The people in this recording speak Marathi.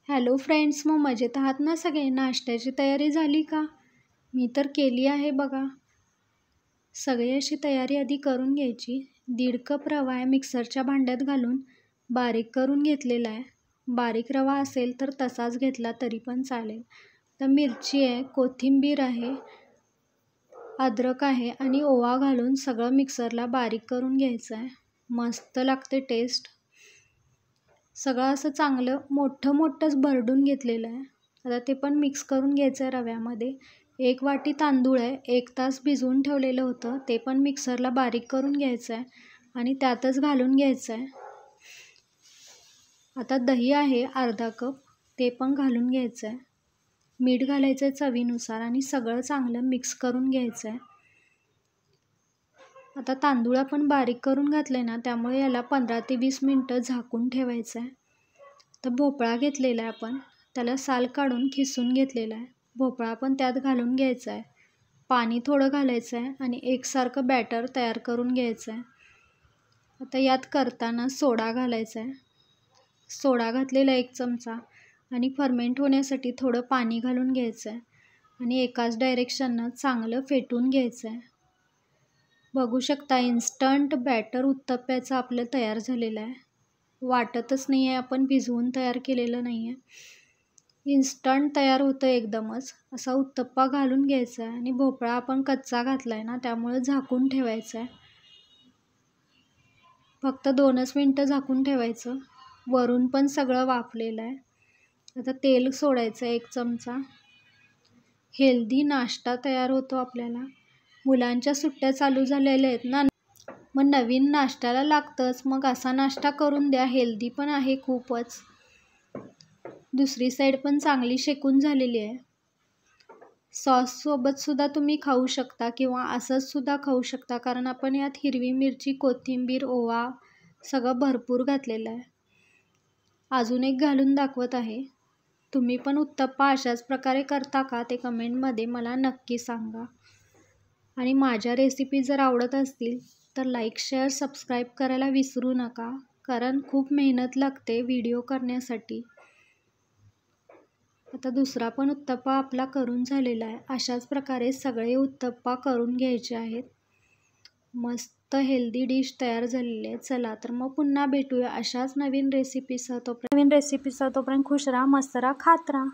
हॅलो फ्रेंड्स, मग मजेत आहात ना सगळे? नाश्त्याची तयारी झाली का? मी तर केली आहे बघा. सगळी अशी तयारी आधी करून घ्यायची. 1.5 कप रवा आहे मिक्सरच्या भांड्यात घालून बारीक करून घेतलेला आहे. बारीक रवा असेल तर तसाच घेतला तरी पण चालेल. तर मिरची आहे, कोथिंबीर आहे, अद्रक आहे आणि ओवा घालून सगळं मिक्सरला बारीक करून घ्यायचं आहे. मस्त लागते टेस्ट. सगळं असं चांगलं मोठंच भरडून घेतलेलं आहे. आता ते पण मिक्स करून घ्यायचं आहे रव्यामध्ये. 1 वाटी तांदूळ आहे, 1 तास भिजवून ठेवलेलं होतं, ते पण मिक्सरला बारीक करून घ्यायचं आहे आणि त्यातच घालून घ्यायचं आहे. आता दही आहे अर्धा कप, ते पण घालून घ्यायचं आहे. मीठ घालायचं आहे चवीनुसार आणि सगळं चांगलं मिक्स करून घ्यायचं आहे. आता तांदूळ आपण बारीक करून घातले ना, त्यामुळे याला 15 ते 20 मिनटं झाकून ठेवायचं आहे. तर भोपळा घेतलेला आहे आपण, त्याला साल काढून खिसून घेतलेला आहे. भोपळा पण त्यात घालून घ्यायचा आहे. पाणी थोडं घालायचं आहे आणि एकसारखं बॅटर तयार करून घ्यायचं आहे. आता यात करताना सोडा घालायचा आहे. सोडा घातलेला 1 चमचा आणि फर्मेंट होण्यासाठी थोडं पाणी घालून घ्यायचं आहे आणि एकाच डायरेक्शननं चांगलं फेटून घ्यायचं आहे. बघू शकता इन्स्टंट बॅटर उत्तप्प्याचं आपलं तयार झालेलं आहे. वाटतच नाही आहे आपण भिजवून तयार केलेलं नाही आहे. इन्स्टंट तयार होतं एकदमच. असा उत्तप्पा घालून घ्यायचा आहे आणि भोपळा आपण कच्चा घातला आहे ना, त्यामुळे झाकून ठेवायचं आहे. फक्त 2च मिनटं झाकून ठेवायचं. वरून पण सगळं वाफलेलं आहे. आता तेल सोडायचं 1 चमचा. हेल्दी नाश्ता तयार होतो आपल्याला. मुलांच्या सुट्ट्या चालू झालेल्या आहेत ना, मग नवीन नाश्त्याला लागतंच. मग असा नाश्ता करून द्या, हेल्दी पण आहे खूपच. दुसरी साईड पण चांगली शेकून झालेली आहे. सॉससोबत सुद्धा तुम्ही खाऊ शकता किंवा असंच सुद्धा खाऊ शकता, कारण आपण यात हिरवी मिरची, कोथिंबीर, ओवा सगळं भरपूर घातलेलं आहे. अजून एक घालून दाखवत आहे. तुम्ही पण उत्तप्पा अशाच प्रकारे करता का, ते कमेंटमध्ये मला नक्की सांगा. आणि माझ्या रेसिपी जर आवडत असतील तर लाईक, शेअर, सबस्क्राईब करायला विसरू नका, कारण खूप मेहनत लागते व्हिडिओ करण्यासाठी. आता दुसरा पण उत्तप्पा आपला करून झालेला आहे. अशाच प्रकारे सगळे उत्तप्पा करून घ्यायचे आहेत. मस्त हेल्दी डिश तयार झालेली आहे. चला तर मग पुन्हा भेटूया अशाच नवीन रेसिपीसह. तोपर्यंत खुश राहा, मस्त राहा, खात राहा.